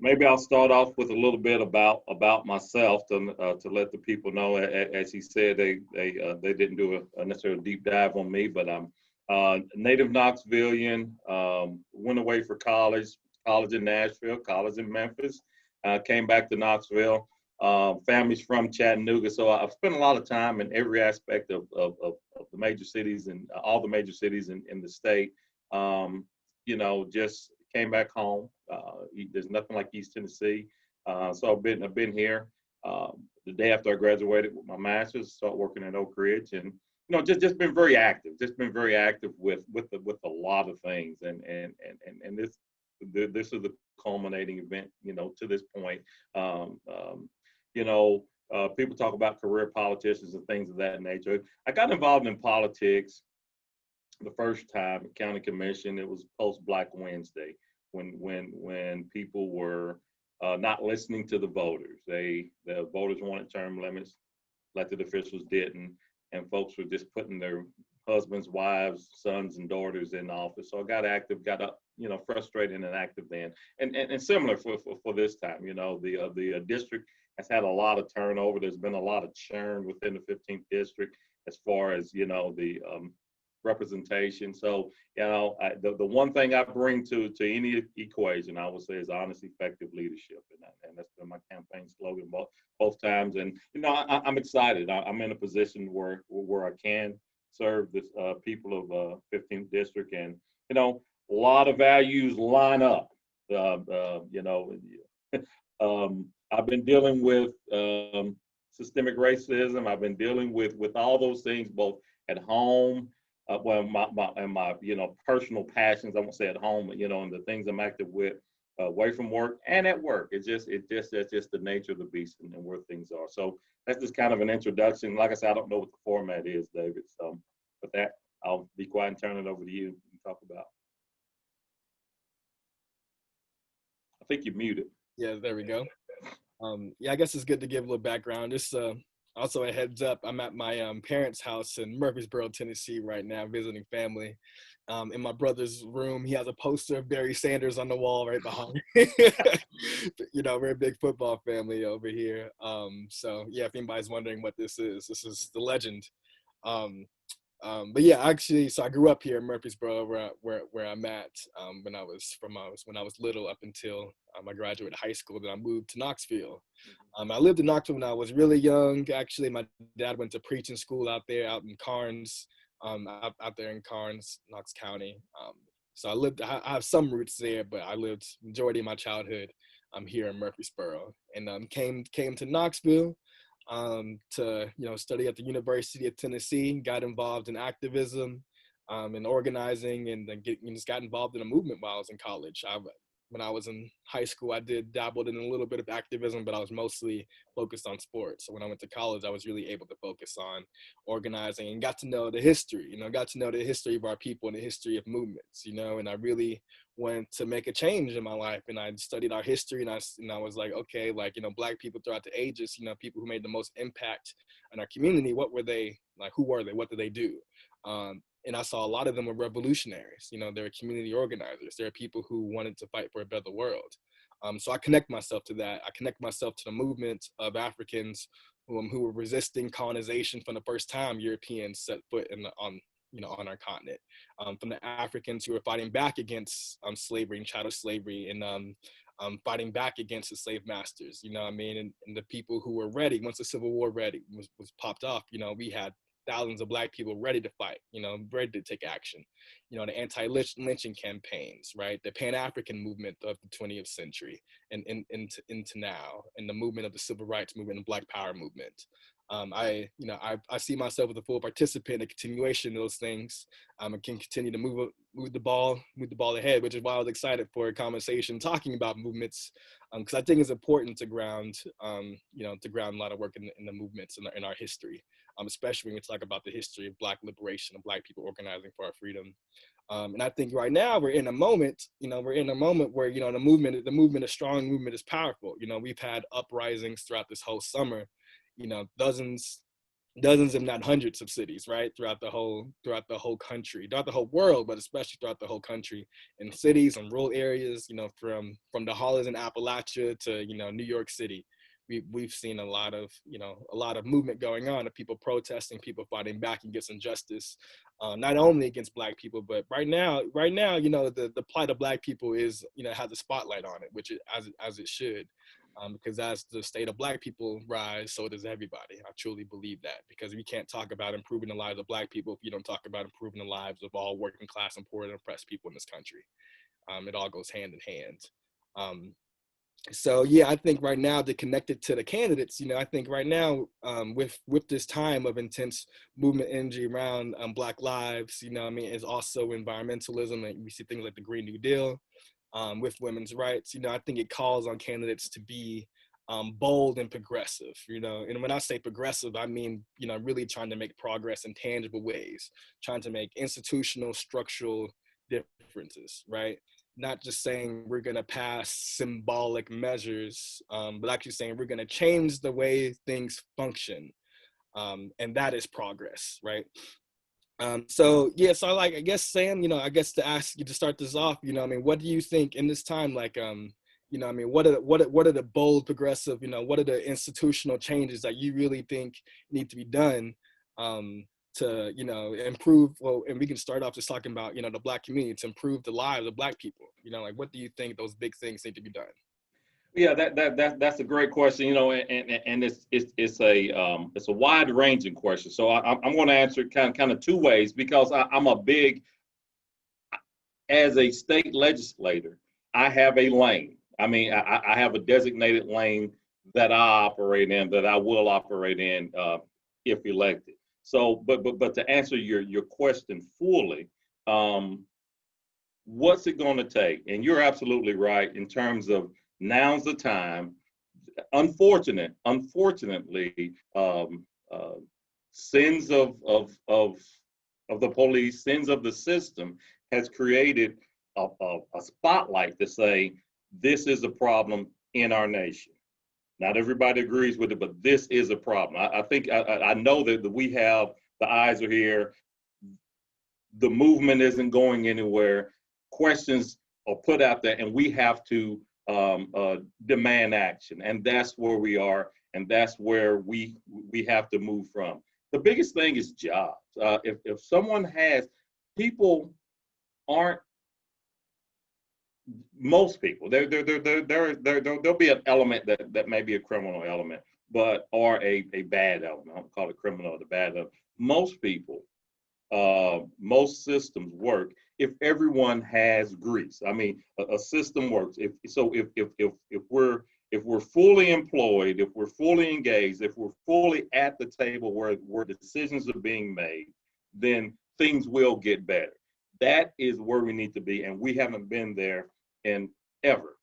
Maybe I'll start off with a little bit about myself to let the people know. As he said, they didn't do a necessarily deep dive on me, but I'm native Knoxvillian. Went away for college in Nashville, college in Memphis. Came back to Knoxville. Family's from Chattanooga, so I've spent a lot of time in every aspect of the major cities and all the major cities in the state. Just came back home. There's nothing like East Tennessee, so I've been here. The day after I graduated with my master's, started working at Oak Ridge, and just been very active. Just been very active with a lot of things, and this is the culminating event, to this point. Um, um, People talk about career politicians and things of that nature. I got involved in politics the first time at county commission. It was post Black Wednesday, when people were not listening to the voters. The voters wanted term limits, elected officials didn't, and folks were just putting their husbands, wives, sons, and daughters in office. So I got active, got up, frustrated and active then, and similar for this time. The district has had a lot of turnover. There's been a lot of churn within the 15th district as far as the representation. So the one thing I bring to any equation, I would say, is honest, effective leadership, and that's been my campaign slogan both times. And I'm excited. I'm in a position where I can serve the people of 15th district, and a lot of values line up. I've been dealing with systemic racism. I've been dealing with all those things both at home. My personal passions, I won't say at home, but and the things I'm active with away from work and at work. That's just the nature of the beast and where things are. So that's just kind of an introduction. Like I said, I don't know what the format is, David. So with that, I'll be quiet and turn it over to you and talk about. I think you're muted. Yeah, there we go. Yeah, I guess it's good to give a little background. Just also a heads up, I'm at my parents' house in Murfreesboro, Tennessee right now, visiting family. In my brother's room, he has a poster of Barry Sanders on the wall right behind. We're a big football family over here. So yeah, if anybody's wondering what this is the legend. But yeah, actually, so I grew up here in Murfreesboro, where I'm at. When I was little, up until I graduated high school. Then I moved to Knoxville. I lived in Knoxville when I was really young. Actually, my dad went to preaching school out there, out in Carnes, out there in Carnes, Knox County. So I have some roots there, but I lived majority of my childhood here in Murfreesboro, and came to Knoxville to study at the University of Tennessee. Got involved in activism and organizing, and then just got involved in a movement while I was in college. When I was in high school, I dabbled in a little bit of activism, but I was mostly focused on sports. So when I went to college, I was really able to focus on organizing and got to know the history, got to know the history of our people and the history of movements, and I really wanted to make a change in my life. And I studied our history, and I was like, okay, Black people throughout the ages, people who made the most impact in our community, what were they, who were they, what did they do? And I saw a lot of them were revolutionaries. They were community organizers. They were people who wanted to fight for a better world. So I connect myself to that. I connect myself to the movement of Africans who were resisting colonization from the first time Europeans set foot on our continent. From the Africans who were fighting back against slavery and chattel slavery, and fighting back against the slave masters. And the people who were ready once the Civil War was popped off. We had thousands of Black people ready to fight, ready to take action, the anti-lynching campaigns, right? The Pan-African movement of the 20th century and into now, and the movement of the Civil Rights movement and Black Power movement. I see myself as a full participant in the continuation of those things. I can continue to move the ball ahead, which is why I was excited for a conversation talking about movements, because I think it's important to ground a lot of work in the movements in our history, especially when we talk about the history of Black liberation and Black people organizing for our freedom. And I think right now we're in a moment where the movement is strong, movement is powerful. We've had uprisings throughout this whole summer. Dozens dozens, if not hundreds of cities, right? Throughout the whole country, throughout the whole world, but especially throughout the whole country, in cities and rural areas, from the hollers in Appalachia to, New York City. We've seen a lot of movement going on, of people protesting, people fighting back against injustice, not only against Black people, but right now, the plight of Black people is, has a spotlight on it, which is as it should. Because as the state of Black people rise, so does everybody. I truly believe that, because we can't talk about improving the lives of Black people if you don't talk about improving the lives of all working class and poor and oppressed people in this country. It all goes hand in hand. So yeah, I think right now, to connect it to the candidates, I think right now, with this time of intense movement energy around Black lives, is also environmentalism, and we see things like the Green New Deal, with women's rights. I think it calls on candidates to be bold and progressive. And when I say progressive, I mean, really trying to make progress in tangible ways, trying to make institutional, structural differences, right? Not just saying we're going to pass symbolic measures, but actually saying we're going to change the way things function. And that is progress, right? So yeah, so I guess, Sam, I guess to ask you to start this off, what do you think in this time, like, what are the bold, progressive, what are the institutional changes that you really think need to be done, to, improve, well, and we can start off just talking about, the Black community, to improve the lives of Black people, like, what do you think those big things need to be done? Yeah, that's a great question, and it's a wide ranging question. So I'm going to answer it kind of two ways, because I'm a big, as a state legislator, I have a lane. I mean, I have a designated lane that I operate in, that I will operate in, if elected. So, but to answer your question fully, what's it going to take? And you're absolutely right in terms of, now's the time. Unfortunately, sins of the police, sins of the system, has created a spotlight to say this is a problem in our nation. Not everybody agrees with it, but this is a problem. I think I know that we have, the eyes are here. The movement isn't going anywhere. Questions are put out there, and we have to demand action, and that's where we are, and that's where we have to move from. The biggest thing is jobs. If someone has, people aren't, most people, there'll be an element that may be a criminal element, but or a bad element. I don't call it criminal or the bad element. Most people, most systems work if everyone has grease. I mean, a system works. If we're fully employed, if we're fully engaged, if we're fully at the table where decisions are being made, then things will get better. That is where we need to be, and we haven't been there in ever.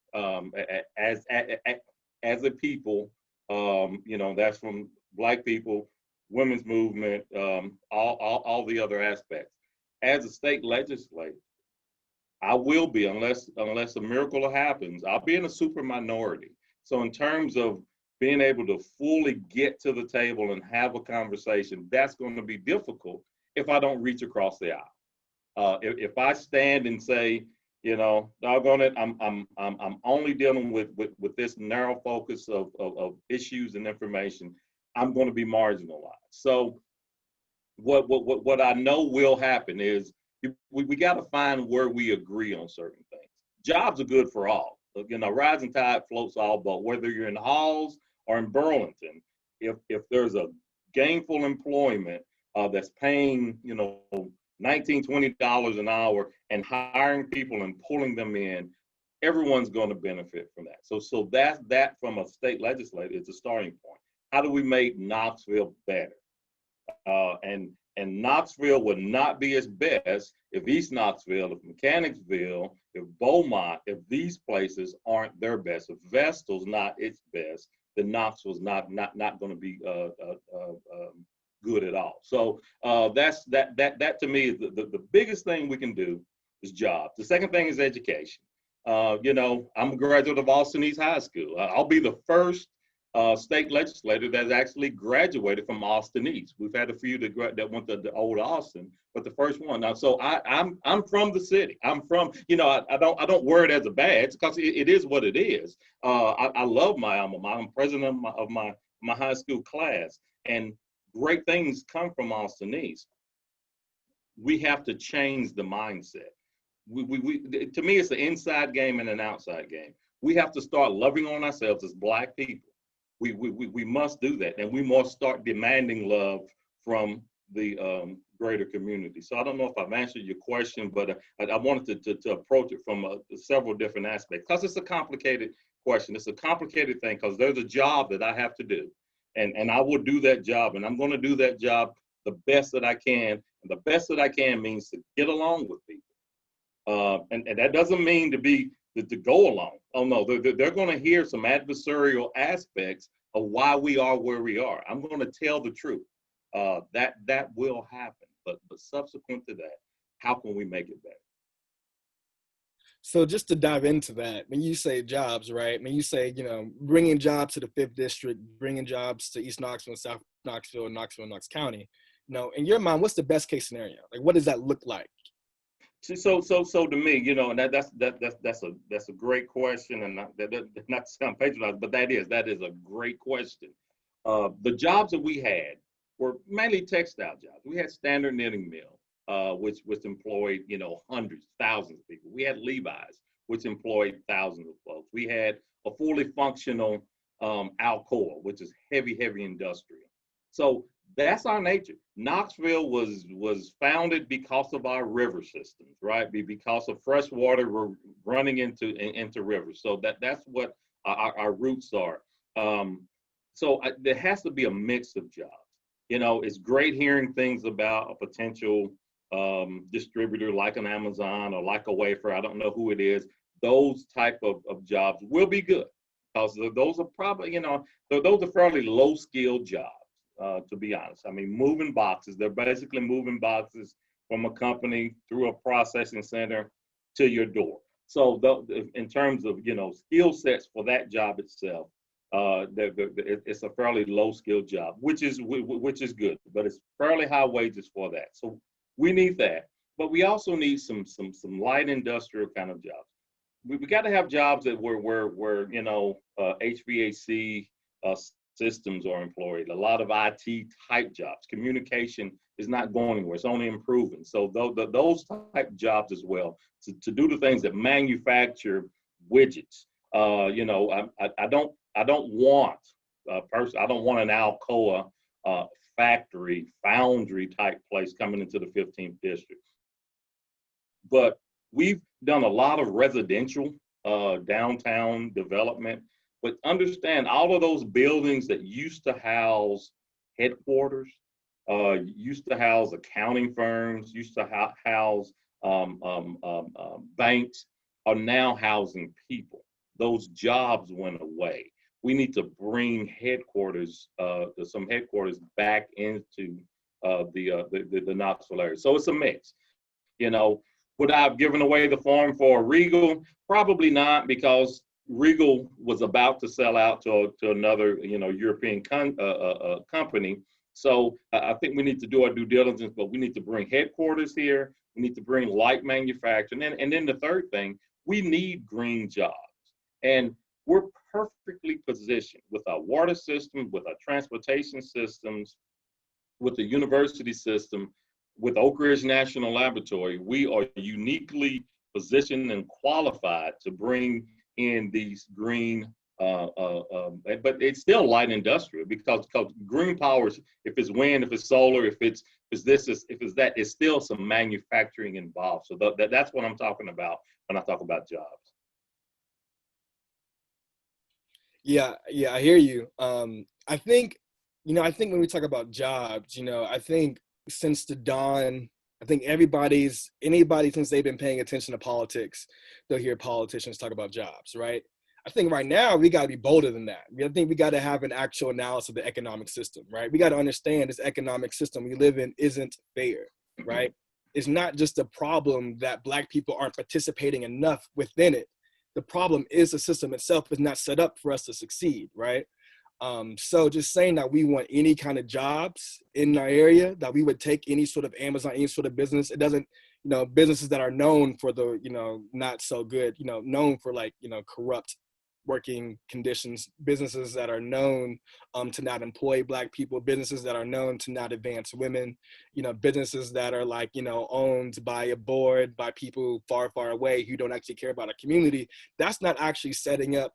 As a people, that's from Black people, women's movement, all the other aspects. As a state legislator, I will be, unless a miracle happens, I'll be in a super minority. So in terms of being able to fully get to the table and have a conversation, that's going to be difficult if I don't reach across the aisle. If I stand and say, doggone it, I'm only dealing with this narrow focus of issues and information, I'm going to be marginalized. So what I know will happen is we got to find where we agree on certain things. Jobs are good for all. Rising tide floats all boats. Whether you're in Halls or in Burlington, if there's a gainful employment that's paying $19, $20 an hour and hiring people and pulling them in, everyone's going to benefit from that. So that from a state legislature is a starting point. How do we make Knoxville better? And Knoxville would not be its best if East Knoxville, if Mechanicsville, if Beaumont, if these places aren't their best. If Vestal's not its best, then Knoxville's not going to be good at all. So that to me is the biggest thing we can do is jobs. The second thing is education. I'm a graduate of Austin East High School. I'll be the first state legislator that actually graduated from Austin East. We've had a few that went to the old Austin, but the first one. Now, so I'm from the city. I'm from, I don't wear it as a badge because it is what it is. I love my alma mater. I'm president of my high school class, and great things come from Austin East. We have to change the mindset. To me, it's an inside game and an outside game. We have to start loving on ourselves as Black people. We must do that, and we must start demanding love from the greater community. So I don't know if I've answered your question, but I wanted to approach it from several different aspects because it's a complicated question. It's a complicated thing because there's a job that I have to do, and I will do that job, and I'm going to do that job the best that I can. And the best that I can means to get along with people, and that doesn't mean to go along. Oh no, they're going to hear some adversarial aspects of why we are where we are. I'm going to tell the truth. That will happen, but subsequent to that, how can we make it better? So just to dive into that, when you say jobs, right? When you say, bringing jobs to the 5th District, bringing jobs to East Knoxville, South Knoxville, Knoxville, Knox County, in your mind, what's the best case scenario? Like, what does that look like? So to me, and that's a great question, and not to sound patronizing, but that is a great question. The jobs that we had were mainly textile jobs. We had Standard Knitting Mill, which employed hundreds, thousands of people. We had Levi's, which employed thousands of folks. We had a fully functional Alcoa, which is heavy industrial. So that's our nature. Knoxville was founded because of our river systems, right? Because of fresh water running into rivers. So that's what our roots are. So there has to be a mix of jobs. It's great hearing things about a potential distributor like an Amazon or like a Wayfair. I don't know who it is. Those type of jobs will be good because those are probably, those are fairly low skilled jobs. To be honest, I mean, moving boxes, they're basically moving boxes from a company through a processing center to your door. So in terms of, skill sets for that job itself, it's a fairly low skilled job, which is good, but it's fairly high wages for that. So we need that, but we also need some light industrial kind of jobs. We got to have jobs that where HVAC systems are employed, a lot of IT type jobs. Communication is not going anywhere, it's only improving. So those type jobs as well, to do the things that manufacture widgets. I don't want an Alcoa foundry type place coming into the 15th district. But we've done a lot of residential downtown development. But understand, all of those buildings that used to house headquarters, used to house accounting firms, used to house banks, are now housing people. Those jobs went away. We need to bring some headquarters back into the Knoxville area. So it's a mix. Would I have given away the farm for a Regal? Probably not, because Regal was about to sell out to another, European company. So I think we need to do our due diligence, but we need to bring headquarters here. We need to bring light manufacturing. And then the third thing, we need green jobs. And we're perfectly positioned with our water system, with our transportation systems, with the university system, with Oak Ridge National Laboratory. We are uniquely positioned and qualified to bring in these green, but it's still light industrial because green power, if it's wind, if it's solar, if it's that, it's still some manufacturing involved. So that's what I'm talking about when I talk about jobs. Yeah, I hear you. I think when we talk about jobs, I think since the dawn, I think anybody since they've been paying attention to politics, they'll hear politicians talk about jobs, right? I think right now we got to be bolder than that. I think we got to have an actual analysis of the economic system, right? We got to understand this economic system we live in isn't fair, right? It's not just a problem that Black people aren't participating enough within it. The problem is the system itself is not set up for us to succeed, right? So just saying that we want any kind of jobs in our area, that we would take any sort of Amazon, any sort of business. It doesn't, businesses that are known for the, not so good, known for like, corrupt working conditions, businesses that are known to not employ Black people, businesses that are known to not advance women, businesses that are like, owned by a board, by people far, far away who don't actually care about our community. That's not actually setting up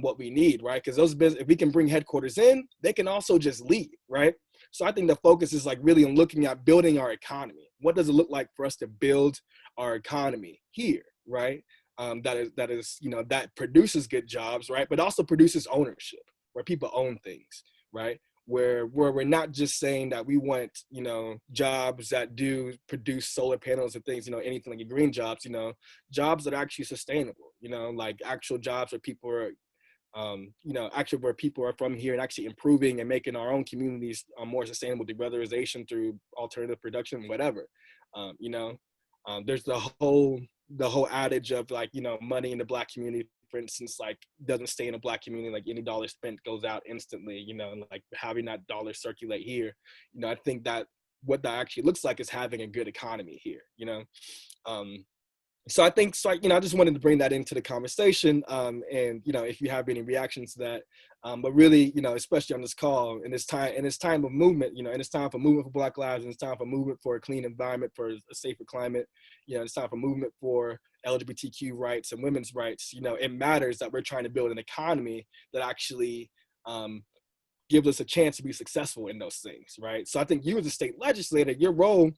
what we need, right? Because those business, if we can bring headquarters in, they can also just leave, right? So I think the focus is like really on looking at building our economy. What does it look like for us to build our economy here, right? That produces good jobs, right? But also produces ownership, where people own things, right? Where we're not just saying that we want, jobs that do produce solar panels and things, anything like green jobs, jobs that are actually sustainable, like actual jobs where people are actually where people are from here and actually improving and making our own communities more sustainable through weatherization, through alternative production, whatever. There's the whole adage of like, money in the Black community, for instance, like doesn't stay in a Black community. Like any dollar spent goes out instantly, and like having that dollar circulate here, I think that what that actually looks like is having a good economy here, so I think, I just wanted to bring that into the conversation. And, if you have any reactions to that, but really, especially on this call in this time of movement, and it's time for movement for Black lives, and it's time for movement for a clean environment, for a safer climate, it's time for movement for LGBTQ rights and women's rights. It matters that we're trying to build an economy that actually, gives us a chance to be successful in those things, right? So I think you as a state legislator, your role,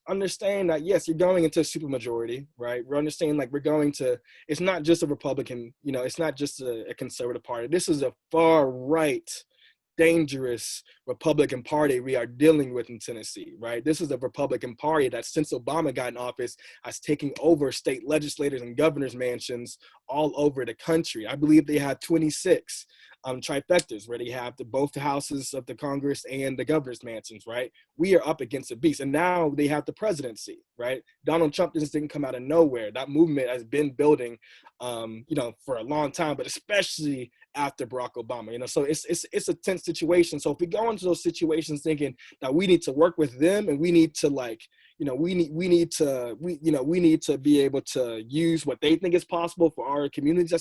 understand that, yes, you're going into a supermajority, right? We're understanding like we're going to, it's not just a Republican, it's not just a conservative party. This is a far right, dangerous Republican Party we are dealing with in Tennessee, right? This is a Republican Party that since Obama got in office has taken over state legislators and governors' mansions all over the country. I believe they have 26 trifectas where they have both the houses of the Congress and the governor's mansions, right? We are up against a beast. And now they have the presidency, right? Donald Trump just didn't come out of nowhere. That movement has been building, for a long time, but especially after Barack Obama, so it's a tense situation. So if we go into those situations thinking that we need to work with them and we need to like, we need to be able to use what they think is possible for our communities.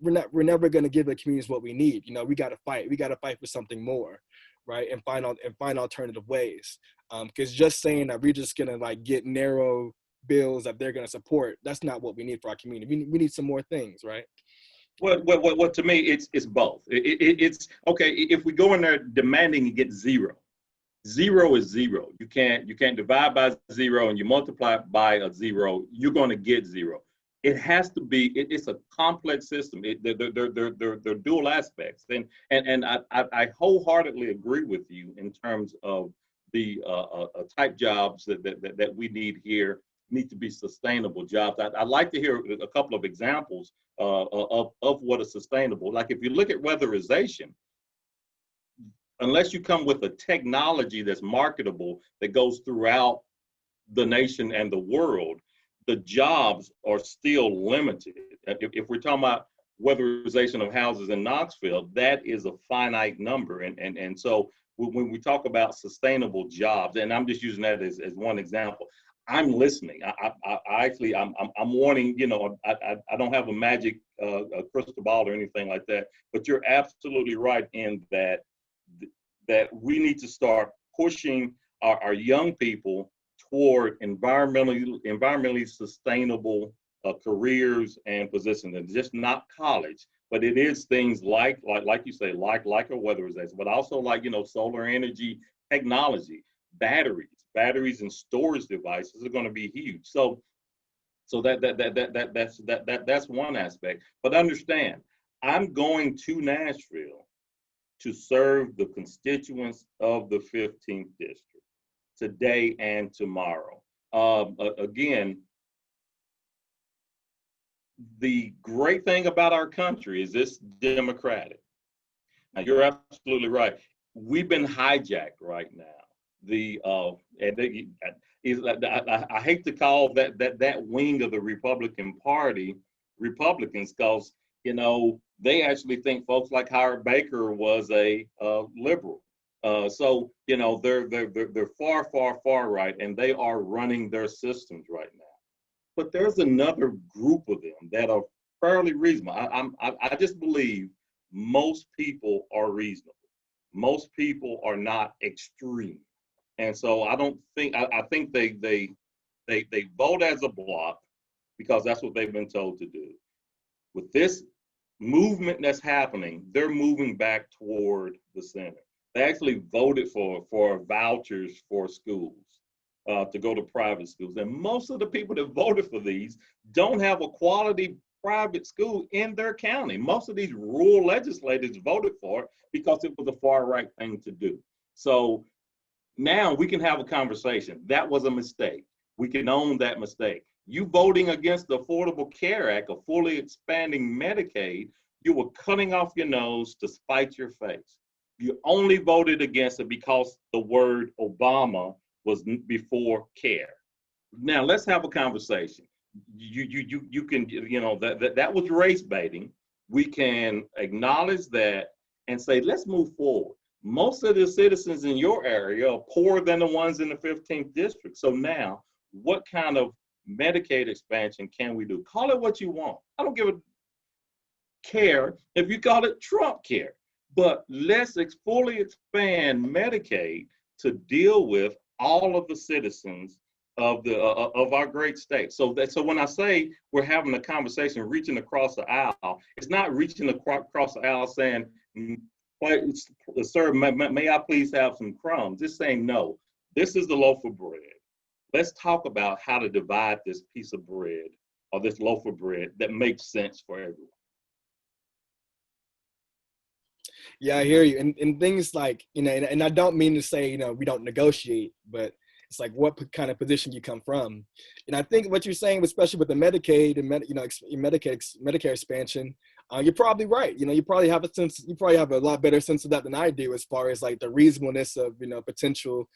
We're never going to give the communities what we need. We got to fight for something more, right? And find alternative ways. Because just saying that we're just going to like get narrow bills that they're going to support, that's not what we need for our community. We need some more things, right? Well, to me, it's both. It's okay if we go in there demanding you get zero. Zero is zero. You can't divide by zero and you multiply by a zero. You're going to get zero. It has to be. It's a complex system. They're dual aspects, and I wholeheartedly agree with you in terms of the type jobs that we need here need to be sustainable jobs. I'd like to hear a couple of examples of what is sustainable. Like if you look at weatherization, unless you come with a technology that's marketable that goes throughout the nation and the world, the jobs are still limited. If we're talking about weatherization of houses in Knoxville, that is a finite number. And so when we talk about sustainable jobs, and I'm just using that as one example, I'm listening. I'm warning, I don't have a magic crystal ball or anything like that, but you're absolutely right in that we need to start pushing our young people toward environmentally sustainable careers and positions, and just not college, but it is things like you say, like a weatherization, but also like solar energy technology, batteries and storage devices are going to be huge. So that's one aspect. But understand, I'm going to Nashville to serve the constituents of the 15th district today and tomorrow. Again, the great thing about our country is it's democratic. Now, you're absolutely right. We've been hijacked right now. I hate to call that wing of the Republican Party Republicans, because they actually think folks like Howard Baker was a liberal. So you know they're far, far, far right, and they are running their systems right now. But there's another group of them that are fairly reasonable. I just believe most people are reasonable. Most people are not extreme, and so I don't think I think they vote as a block because that's what they've been told to do. With this movement that's happening, they're moving back toward the center. They actually voted for vouchers for schools to go to private schools. And most of the people that voted for these don't have a quality private school in their county. Most of these rural legislators voted for it because it was a far right thing to do. So now we can have a conversation. That was a mistake. We can own that mistake. You voting against the Affordable Care Act, a fully expanding Medicaid, you were cutting off your nose to spite your face. You only voted against it because the word Obama was before care. Now let's have a conversation. You can, you know, that was race baiting. We can acknowledge that and say, let's move forward. Most of the citizens in your area are poorer than the ones in the 15th district. So now, what kind of Medicaid expansion can we do? Call it what you want. I don't give a care if you call it Trump care, but let's fully expand Medicaid to deal with all of the citizens of the of our great state. So when I say we're having a conversation, reaching across the aisle, it's not reaching across the aisle saying, sir, may I please have some crumbs? Just saying, no, this is the loaf of bread. Let's talk about how to divide this piece of bread or this loaf of bread that makes sense for everyone. Yeah, I hear you. And things like, you know, and I don't mean to say, you know, we don't negotiate, but it's like what kind of position you come from. And I think what you're saying, especially with the Medicaid and Medicare expansion, you're probably right. You know, you probably have a lot better sense of that than I do, as far as like the reasonableness of, you know, potential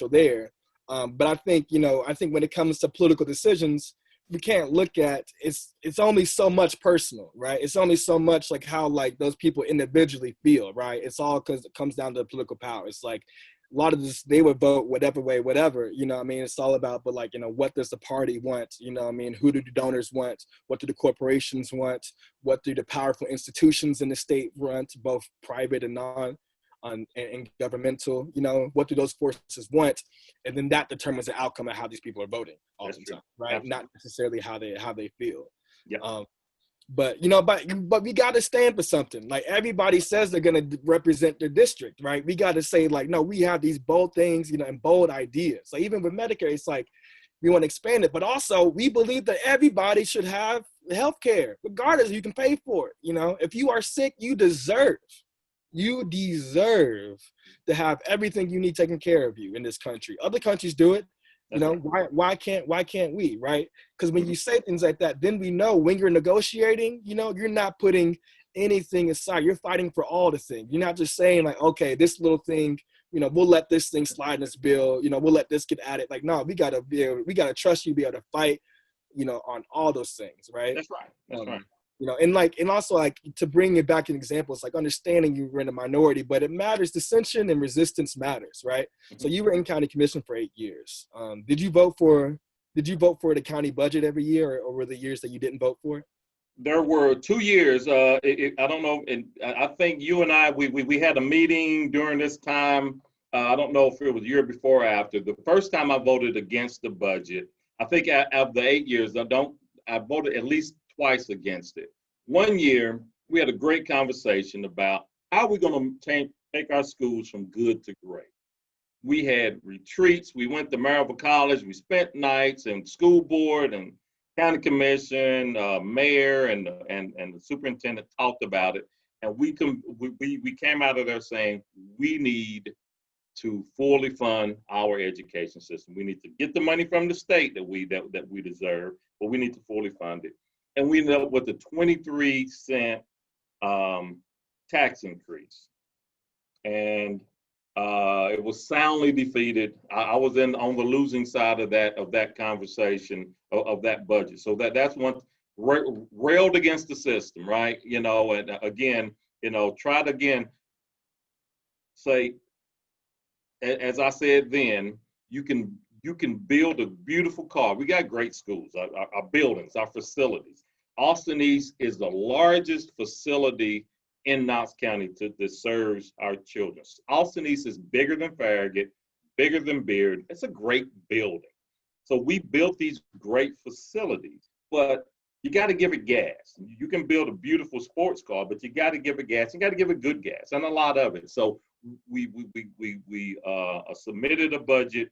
there. But I think when it comes to political decisions, we can't look at it's only so much personal, right? It's only so much like how like those people individually feel, right? It's all because it comes down to political power. It's like a lot of this, they would vote whatever way, whatever, you know what I mean? It's all about, but like, you know, what does the party want? You know what I mean? Who do the donors want? What do the corporations want? What do the powerful institutions in the state want, both private and and governmental? You know, what do those forces want? And then that determines the outcome of how these people are voting all the time, right? Absolutely. Not necessarily how they feel. Yeah. But you know, but we got to stand for something. Like everybody says they're going to represent their district, right? We got to say like, no, we have these bold things, you know, and bold ideas. So even with Medicare, it's like we want to expand it, but also we believe that everybody should have health care, regardless if you can pay for it. You know, if you are sick, you deserve to have everything you need taken care of you in this country. Other countries do it. You know, why can't we, right? Because when you say things like that, then we know when you're negotiating, you know, you're not putting anything aside. You're fighting for all the things. You're not just saying like, okay, this little thing, you know, we'll let this thing slide in this bill. You know, we'll let this get added. Like, no, we gotta trust you to be able to fight, you know, on all those things, right? That's right. That's right. You know, and also like to bring it back in examples, like understanding you were in a minority, but it matters. Dissension and resistance matters, right? Mm-hmm. So you were in county commission for 8 years. Did you vote for the county budget every year, or were the years that you didn't vote for it? There were 2 years. I don't know, and I think you and I we had a meeting during this time. I don't know if it was a year before or after. The first time I voted against the budget, I think of the 8 years, I voted at least twice against it. 1 year, we had a great conversation about how we're going to take our schools from good to great. We had retreats. We went to Maryville College. We spent nights, and school board and county commission, mayor, and the superintendent talked about it. And we came out of there saying we need to fully fund our education system. We need to get the money from the state that we deserve, but we need to fully fund it. And we ended up with a 23-cent tax increase, and it was soundly defeated. I was on the losing side of that conversation of that budget. So that's one. railed against the system, right? And again, try to again say, as I said then, you can build a beautiful car. We got great schools, our buildings, our facilities. Austin East is the largest facility in Knox County that serves our children. Austin East is bigger than Farragut, bigger than Beard. It's a great building. So we built these great facilities, but you got to give it gas. You can build a beautiful sports car, but you got to give it gas. You got to give it good gas, and a lot of it. So we submitted a budget.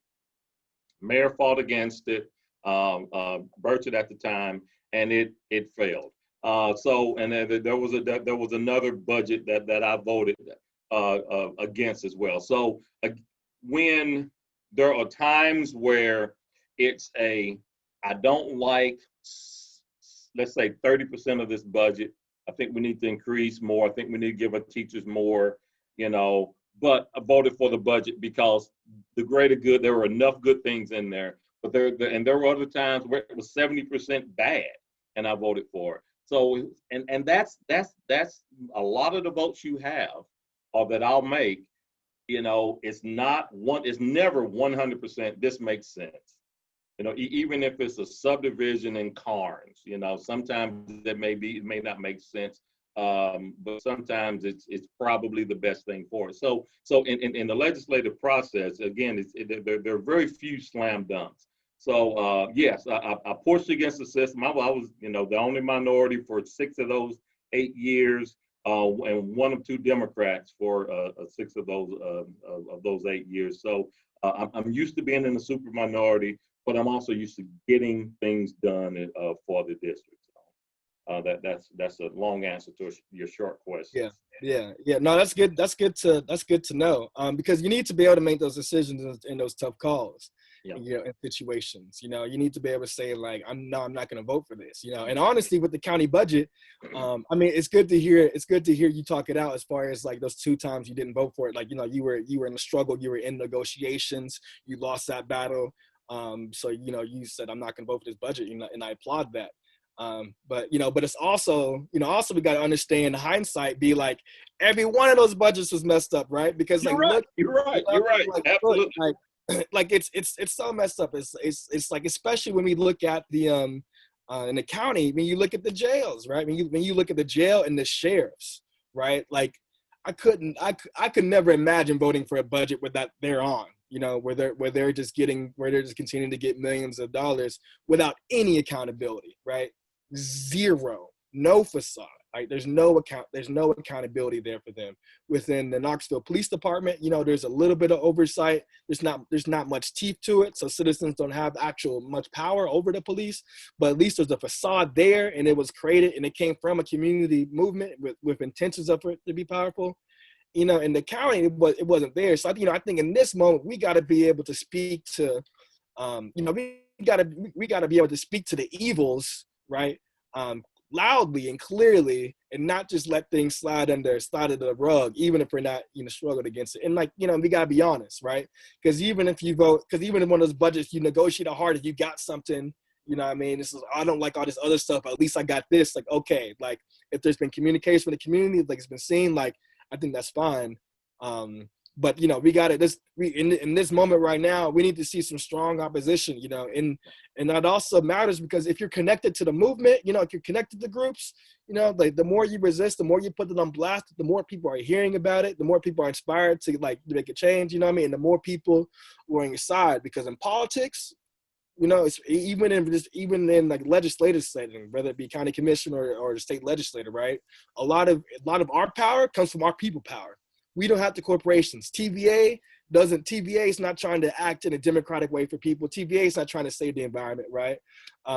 Mayor fought against it, Burchett at the time, and it failed. And then there was another budget that I voted against as well. So when there are times where I don't like, let's say 30% of this budget. I think we need to increase more. I think we need to give our teachers more, but I voted for the budget because the greater good, there were enough good things in there, but there were other times where it was 70% bad and I voted for it. So, and that's a lot of the votes you have or that I'll make, it's never 100%, this makes sense. Even if it's a subdivision in Carnes, sometimes it may not make sense, but sometimes it's probably the best thing for it. So in the legislative process, again, there are very few slam dunks. So yes, I pushed against the system. I was the only minority for 6 of those 8 years, and 1 of 2 Democrats for 6 of those 8 years. So I'm used to being in the super minority, but I'm also used to getting things done for the district. That's a long answer to your short question. Yeah. No, that's good. That's good to know. Because you need to be able to make those decisions in those tough calls. Yeah. In situations, you need to be able to say like, I'm not going to vote for this. And honestly, with the county budget, I mean, it's good to hear you talk it out as far as like those 2 times you didn't vote for it. Like, you were in a struggle, you were in negotiations, you lost that battle. So you said, I'm not going to vote for this budget, and I applaud that. But it's also, we got to understand hindsight, be like, every one of those budgets was messed up, right? Because you're right. Like, Absolutely. Look, like it's so messed up. It's like, especially when we look at the in the county, when you look at the jails, right? When you look at the jail and the sheriffs, right? Like I could never imagine voting for a budget with that they're on, where they're just continuing to get millions of dollars without any accountability, right? Zero, no facade. Like there's no accountability there for them. Within the Knoxville Police Department, there's a little bit of oversight. There's not much teeth to it, so citizens don't have actual much power over the police. But at least there's a facade there, and it was created, and it came from a community movement with intentions of it to be powerful. In the county, it wasn't there. So I think in this moment we got to be able to speak to, we got to be able to speak to the evils, right? Loudly and clearly, and not just let things slide under the rug, even if we're not struggled against it. And we gotta be honest, right? Because even in one of those budgets you negotiate hard, if you got something, this is, I don't like all this other stuff, but at least I got this. Like, okay, like if there's been communication with the community, like it's been seen, like I think that's fine. But we got it. In this moment right now, we need to see some strong opposition. And that also matters because if you're connected to the movement, if you're connected to groups, like the more you resist, the more you put it on blast, the more people are hearing about it, the more people are inspired to make a change. And the more people who are on your side. Because in politics, it's even in like legislative setting, whether it be county commission or the state legislator, right? A lot of our power comes from our people power. We don't have the corporations. TVA is not trying to act in a democratic way for people. TVA is not trying to save the environment, right?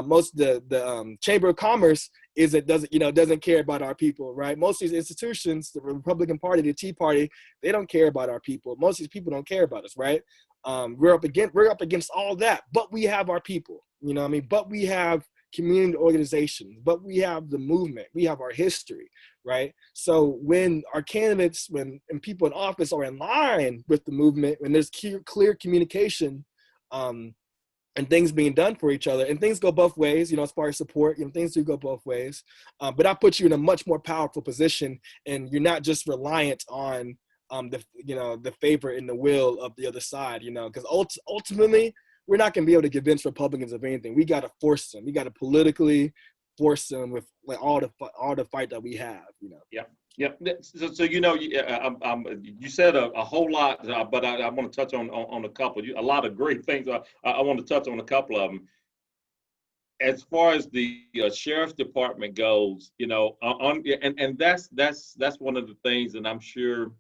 Most of the Chamber of Commerce doesn't care about our people, right? Most of these institutions, the Republican Party, the Tea Party, they don't care about our people. Most of these people don't care about us, right? We're up against all that, but we have our people, but we have community organizations, but we have the movement, we have our history, right? So when our candidates, and people in office are in line with the movement, when there's clear communication, and things being done for each other, and things go both ways, as far as support, things do go both ways. But that puts you in a much more powerful position, and you're not just reliant on the favor and the will of the other side, because ultimately we're not going to be able to convince Republicans of anything. We got to force them. We got to politically force them with like all the fight that we have, Yeah. Yeah. So you said a whole lot, but I want to touch on a couple. A lot of great things. I want to touch on a couple of them. As far as the sheriff's department goes, and that's one of the things, and I'm sure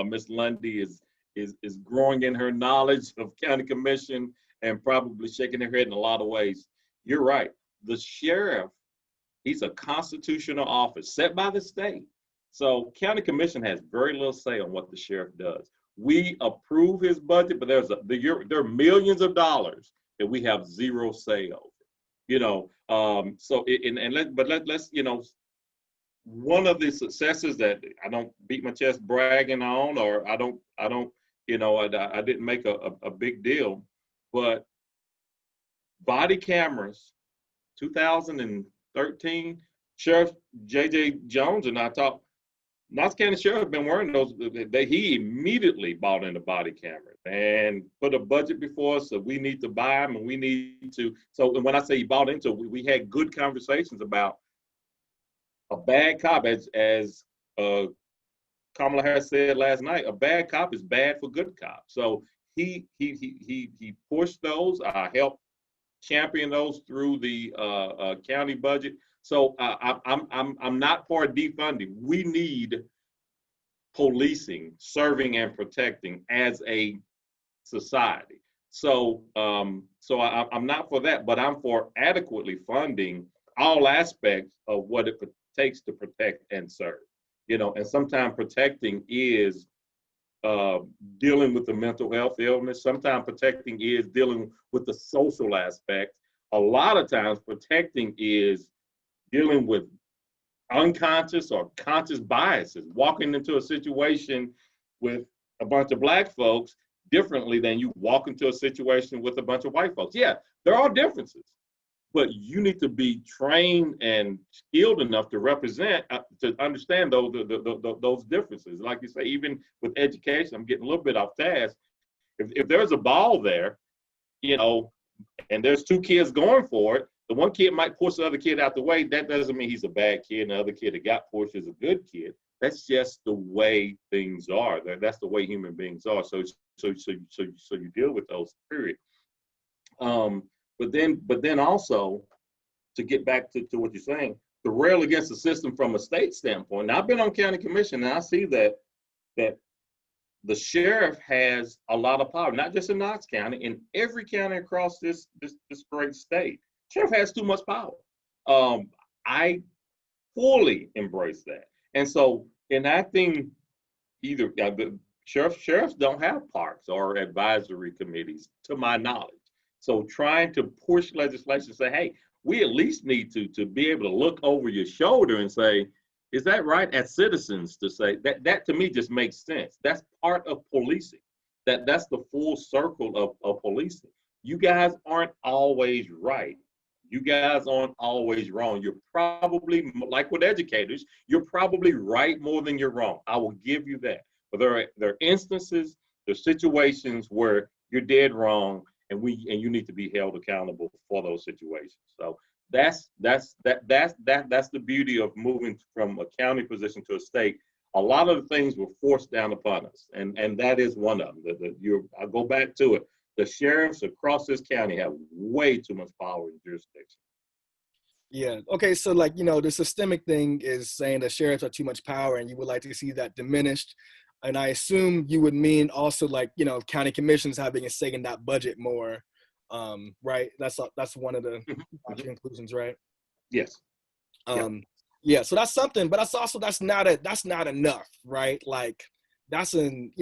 Miss Lundy is growing in her knowledge of county commission and probably shaking her head in a lot of ways. You're right. The sheriff, he's a constitutional office set by the state. So county commission has very little say on what the sheriff does. We approve his budget, but there are millions of dollars that we have zero say over. Let's one of the successes that I don't beat my chest bragging on, or I didn't make a big deal, but body cameras, 2013, Sheriff J.J. Jones and I talked. Knox County Sheriff been wearing those. He immediately bought in the body cameras and put a budget before us. So we need to buy them, and we need to. So when I say he bought into, we had good conversations about a bad cop, as Kamala Harris said last night. A bad cop is bad for good cop. So he pushed those. I helped champion those through the county budget. So I'm not for defunding. We need policing, serving, and protecting as a society. So I'm not for that, but I'm for adequately funding all aspects of what it takes to protect and serve. And sometimes protecting is dealing with the mental health illness. Sometimes protecting is dealing with the social aspect. A lot of times protecting is dealing with unconscious or conscious biases, walking into a situation with a bunch of Black folks differently than you walk into a situation with a bunch of white folks. Yeah, there are differences, but you need to be trained and skilled enough to represent, to understand those differences. Like you say, even with education, I'm getting a little bit off task. If there's a ball there, and there's two kids going for it, the one kid might push the other kid out the way. That doesn't mean he's a bad kid, and the other kid that got pushed is a good kid. That's just the way things are. That's the way human beings are. So you deal with those, period. But then also, to get back to what you're saying, to rail against the system from a state standpoint. Now, I've been on county commission, and I see that the sheriff has a lot of power, not just in Knox County, in every county across this great state. Sheriff has too much power. I fully embrace that. And so enacting either the sheriffs don't have parks or advisory committees, to my knowledge. So trying to push legislation, say, hey, we at least need to be able to look over your shoulder and say, is that right, as citizens, to say that to me just makes sense. That's part of policing. That's the full circle of policing. You guys aren't always right. You guys aren't always wrong. You're probably, like with educators, you're probably right more than you're wrong. I will give you that. But there are instances, there are situations where you're dead wrong, and you need to be held accountable for those situations. So that's the beauty of moving from a county position to a state. A lot of the things were forced down upon us, and that is one of them. I'll go back to it. The sheriffs across this county have way too much power in jurisdiction. Yeah. Okay. So the systemic thing is saying that sheriffs have too much power, and you would like to see that diminished. And I assume you would mean also county commissions having a say in that budget more, right? That's one of the conclusions, right? Yes. Yeah. So that's something, but that's not enough, right? Like that's an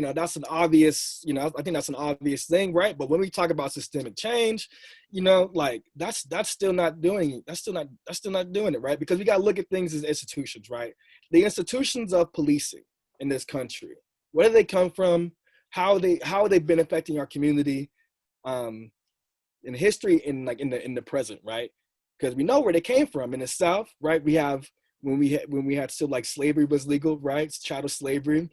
obvious, I think that's an obvious thing, right? But when we talk about systemic change, that's still not doing it. That's still not doing it, right? Because we got to look at things as institutions, right? The institutions of policing in this country, where do they come from? How have they been affecting our community? in history, in like in the present, right? Because we know where they came from. In the South, right? We have when we had still like slavery was legal, right? Chattel slavery.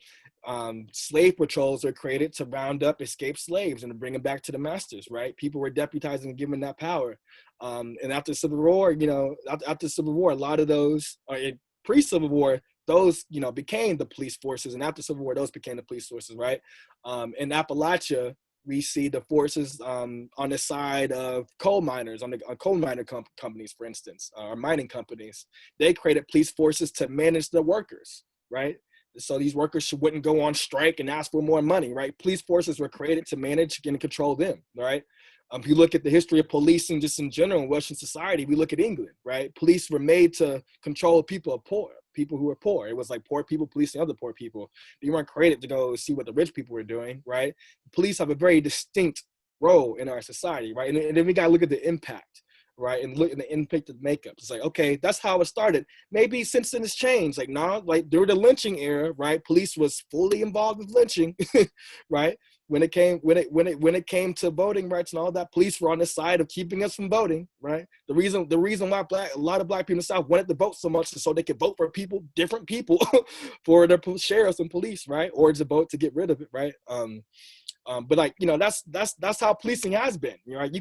Slave patrols were created to round up escaped slaves and to bring them back to the masters, right? People were deputized and given that power. And after the Civil War, after the Civil War, a lot of those, pre-Civil War, those, became the police forces. And after Civil War, those became the police forces, right? In Appalachia, we see the forces on the side of coal miners, on coal miner companies, for instance, or mining companies. They created police forces to manage the workers, right? So these workers wouldn't go on strike and ask for more money, right? Police forces were created to manage and control them, right? If you look at the history of policing just in general in Western society, we look at England, right? Police were made to control people who were poor. It was like poor people policing other poor people. They weren't created to go see what the rich people were doing, right? Police have a very distinct role in our society, right? And then we got to look at the impact, right? And look at the impact of makeup. It's like, okay, that's how it started. Maybe since then it's changed. Like, no, like during the lynching era, right? Police was fully involved with lynching, right? When it came to voting rights and all that, police were on the side of keeping us from voting, right? The reason why a lot of black people in the South wanted to vote so much is so they could vote for different people, for their sheriffs and police, right? Or to vote to get rid of it, right? But like, that's how policing has been, right?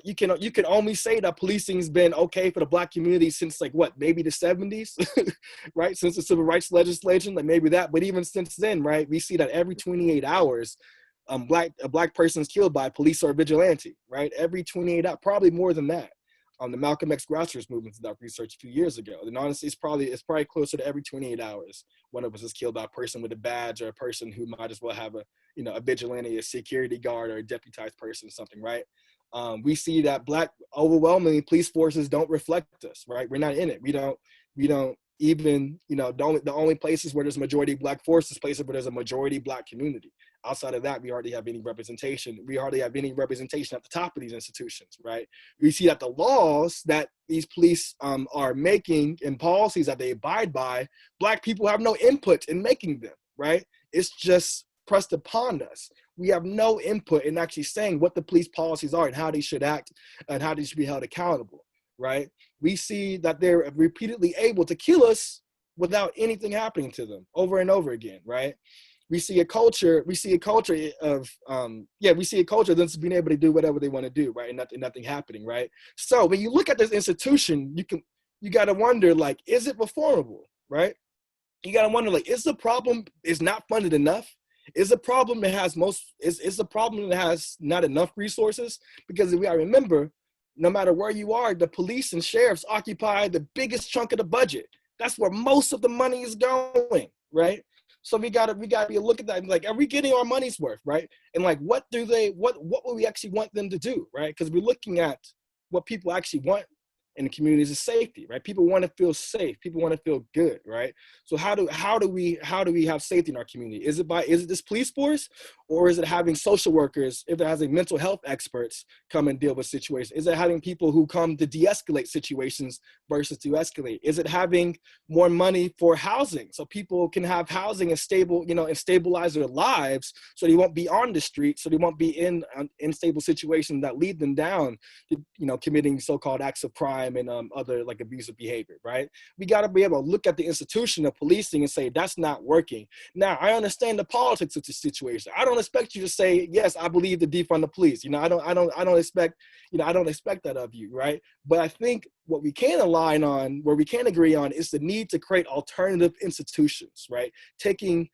You can only say that policing has been okay for the black community since like what, maybe the 70s, right? Since the civil rights legislation, like maybe that. But even since then, right, we see that every 28 hours, a black person is killed by police or vigilante, right? Every 28 hours, probably more than that. The Malcolm X grassroots movement did that research a few years ago. And honestly, it's probably closer to every 28 hours one of us is killed by a person with a badge or a person who might as well have a vigilante, a security guard, or a deputized person or something, right? We see that overwhelmingly police forces don't reflect us, right? We're not in it. We don't even, the only places where there's a majority black forces, places where there's a majority black community. Outside of that, we hardly have any representation. We hardly have any representation at the top of these institutions, right? We see that the laws that these police are making and policies that they abide by, black people have no input in making them, right? It's just pressed upon us. We have no input in actually saying what the police policies are and how they should act and how they should be held accountable, right? We see that they're repeatedly able to kill us without anything happening to them over and over again, right? We see a culture of them being able to do whatever they want to do, right? And nothing happening, right? So when you look at this institution, you got to wonder, like, is it reformable, right? You got to wonder, like, is the problem is not funded enough? Is a problem that has not enough resources? Because if I remember, no matter where you are, the police and sheriffs occupy the biggest chunk of the budget. That's where most of the money is going, right? So we gotta be a look at that. Like, are we getting our money's worth, right? And like, what would we actually want them to do, right? Because we're looking at what people actually want in the communities is safety, right? People want to feel safe. People want to feel good, right? So how do we have safety in our community? Is it this police force, or is it having social workers, if it has mental health experts come and deal with situations? Is it having people who come to de-escalate situations versus to escalate? Is it having more money for housing so people can have housing and stabilize their lives so they won't be on the street, so they won't be in unstable situations that lead them down to, committing so-called acts of crime and other like abusive behavior, right? We got to be able to look at the institution of policing and say that's not working. Now, I understand the politics of the situation. I don't expect you to say, yes, I believe to defund the police. I don't expect that of you, right? But I think what we can align on, where we can agree on, is the need to create alternative institutions, right? Saying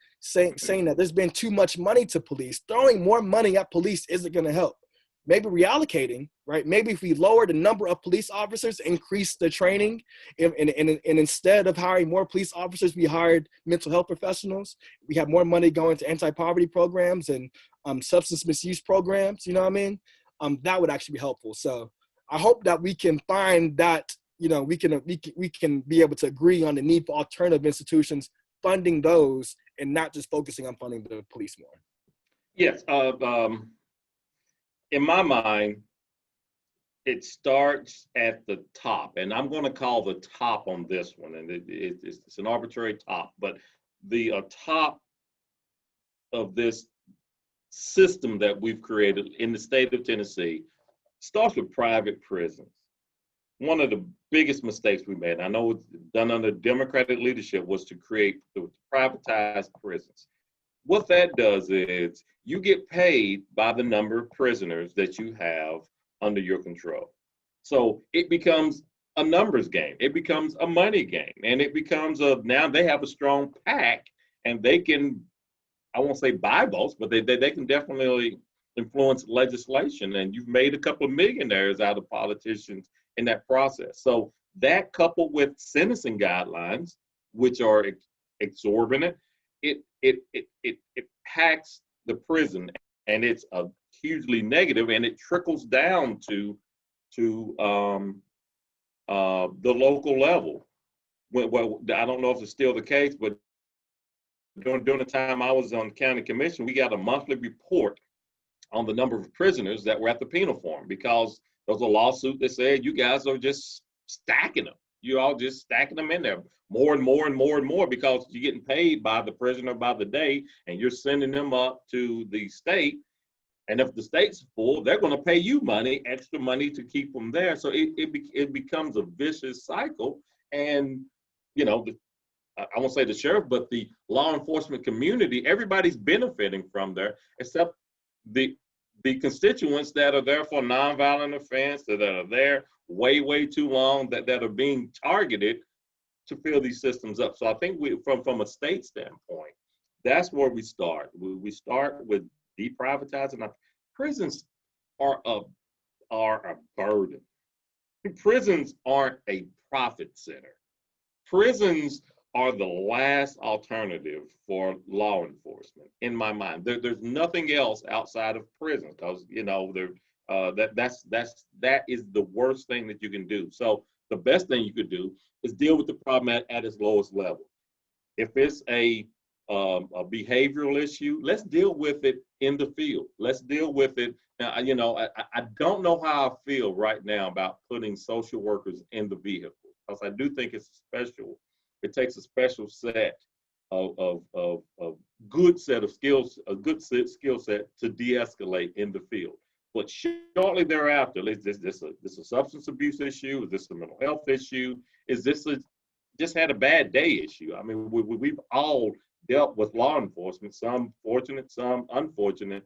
that there's been too much money to police, throwing more money at police isn't going to help. Maybe reallocating, right? Maybe if we lower the number of police officers, increase the training, and instead of hiring more police officers, we hired mental health professionals. We have more money going to anti-poverty programs and substance misuse programs, you know what I mean? That would actually be helpful. So I hope that we can find that, we can be able to agree on the need for alternative institutions, funding those, and not just focusing on funding the police more. Yes. In my mind, it starts at the top, and I'm going to call the top on this one, and it's an arbitrary top, but the top of this system that we've created in the state of Tennessee Starts with private prisons. One of the biggest mistakes we made, I know it's done under Democratic leadership, was to create the privatized prisons. What that does is you get paid by the number of prisoners that you have under your control. So it becomes a numbers game. It becomes a money game. And it becomes now they have a strong pack and they can, I won't say buy votes, but they can definitely influence legislation. And you've made a couple of millionaires out of politicians in that process. So that coupled with sentencing guidelines, which are exorbitant, it packs the prison, and it's a hugely negative, and it trickles down to the local level. Well, I don't know if it's still the case, but during the time I was on the county commission, we got a monthly report on the number of prisoners that were at the penal farm, because there was a lawsuit that said you guys are just stacking them. You're all just stacking them in there more and more and more and more, because you're getting paid by the prisoner by the day, and you're sending them up to the state. And if the state's full, they're going to pay you money, extra money, to keep them there. So it becomes a vicious cycle. And, you know, I won't say the sheriff, but the law enforcement community, everybody's benefiting from there, except the constituents that are there for nonviolent offense, that are there way too long, that are being targeted to fill these systems up. So I think from a state standpoint, that's where we start. We start with deprivatizing. Prisons are a burden. Prisons aren't a profit center. Prisons are the last alternative for law enforcement, in my mind. There's nothing else outside of prison, because that is the worst thing that you can do. So the best thing you could do is deal with the problem at its lowest level. If it's a behavioral issue, let's deal with it in the field. Let's deal with it. Now, I don't know how I feel right now about putting social workers in the vehicle, because I do think it takes a special set of good set of skills, a good skill set to de-escalate in the field. But shortly thereafter, is this a substance abuse issue? Is this a mental health issue? Is this just had a bad day issue? I mean, we've all dealt with law enforcement, some fortunate, some unfortunate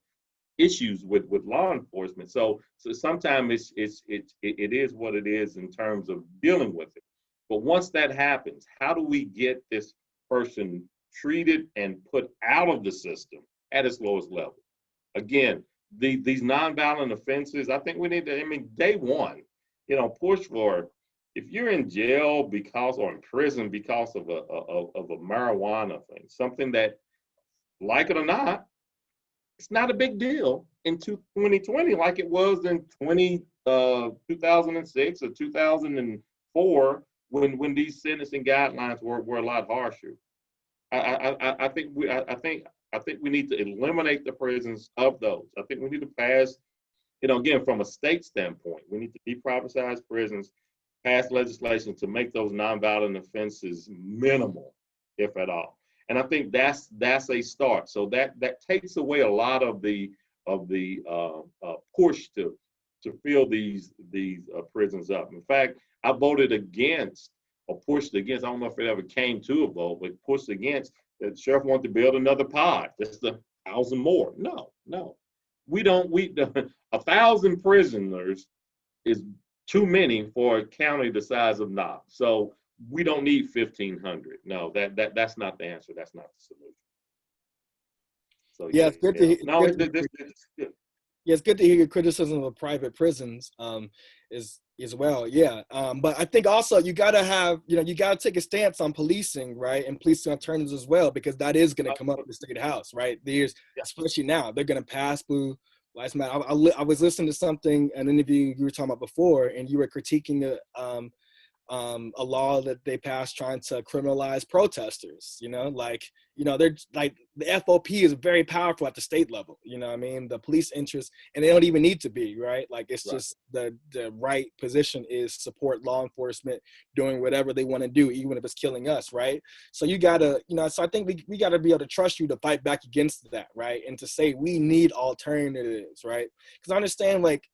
issues with law enforcement. So sometimes it is what it is in terms of dealing with it. But once that happens, how do we get this person treated and put out of the system at its lowest level? Again, these nonviolent offenses, I think we need to, day one, push for, if you're in jail or in prison because of a marijuana thing, something that, like it or not, it's not a big deal in 2020 like it was in 2006 or 2004 when these sentencing guidelines were a lot harsher. I think we need to eliminate the prisons of those. I think we need to pass, again, from a state standpoint, we need to deprivatize prisons, pass legislation to make those nonviolent offenses minimal, if at all. And I think that's a start. So that takes away a lot of the push to fill these prisons up. In fact, I voted against, or pushed against, I don't know if it ever came to a vote, but pushed against, the sheriff wanted to build another pod, just 1,000 more. No. We 1,000 prisoners is too many for a county the size of Knox. So we don't need 1,500. No, that's not the answer. That's not the solution. So yeah, it's good to hear. No, it's good. Yeah, it's good to hear your criticism of private prisons as well. Yeah. But I think also you gotta have, you gotta take a stance on policing, right? And policing alternatives as well, because that is gonna come up in the state house, right? Especially now, they're gonna pass Blue Lives Matter. I was listening to something, an interview you were talking about before, and you were critiquing a law that they passed trying to criminalize protesters. They're like, the FOP is very powerful at the state level. The police interest, and they don't even need to be, right? Like, it's right. Just the right position is support law enforcement doing whatever they want to do, even if it's killing us, right? So you gotta, so I think we gotta be able to trust you to fight back against that, right? And to say we need alternatives, right? Because I understand, like,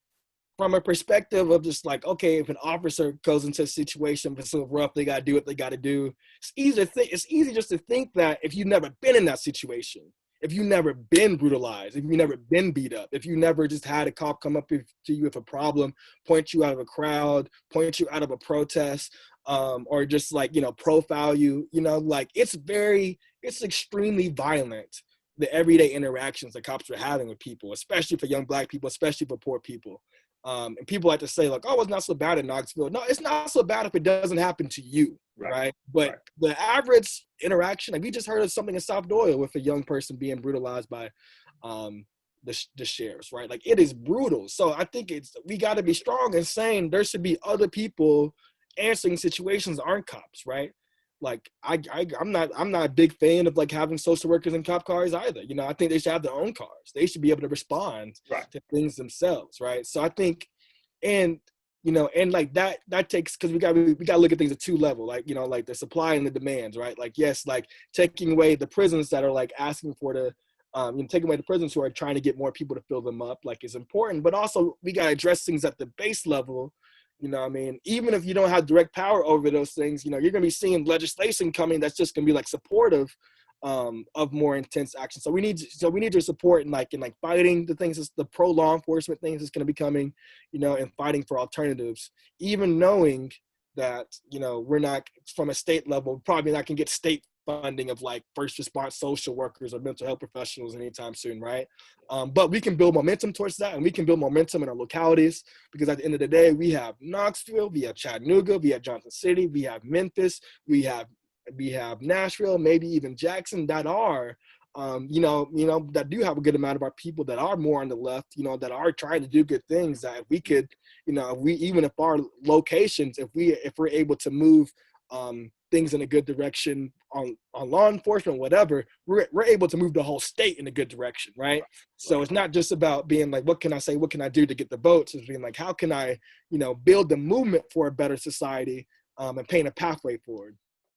from a perspective of just like, okay, if an officer goes into a situation that's so rough, they got to do what they got to do. It's easy to think. It's easy just to think that if you've never been in that situation, if you've never been brutalized, if you've never been beat up, if you never just had a cop come up to you with a problem, point you out of a crowd, point you out of a protest, or just like, profile you, like it's extremely violent, the everyday interactions that cops are having with people, especially for young Black people, especially for poor people. And people like to say like, oh, it's not so bad in Knoxville. No, it's not so bad if it doesn't happen to you, right? But the average interaction, like we just heard of something in South Doyle with a young person being brutalized by the sheriffs, right? Like it is brutal. So I think we got to be strong in saying there should be other people answering situations that aren't cops, right? Like I'm not a big fan of like having social workers in cop cars either. I think they should have their own cars. They should be able to respond to things themselves, right? So I think, and like that takes, because we got to look at things at two levels, like like the supply and the demands, right? Like yes, like taking away the prisons that are like asking for the taking away the prisons who are trying to get more people to fill them up, like is important, but also we got to address things at the base level. Even if you don't have direct power over those things, you're going to be seeing legislation coming that's just going to be like supportive of more intense action. So we need your support in fighting the things, the pro law enforcement things that's going to be coming, and fighting for alternatives, even knowing that, we're not from a state level, probably not going to get state funding of like first response social workers or mental health professionals anytime soon, right? But we can build momentum towards that, and we can build momentum in our localities, because at the end of the day, we have Knoxville, we have Chattanooga, we have Johnson City, we have Memphis, we have Nashville, maybe even Jackson, that are that do have a good amount of our people that are more on the left, that are trying to do good things, that if we could, even if our locations, if we're able to move things in a good direction on law enforcement, whatever, we're able to move the whole state in a good direction, right? So it's not just about being like, what can I say, what can I do to get the votes? It's being like, how can I, build the movement for a better society, and paint a pathway forward.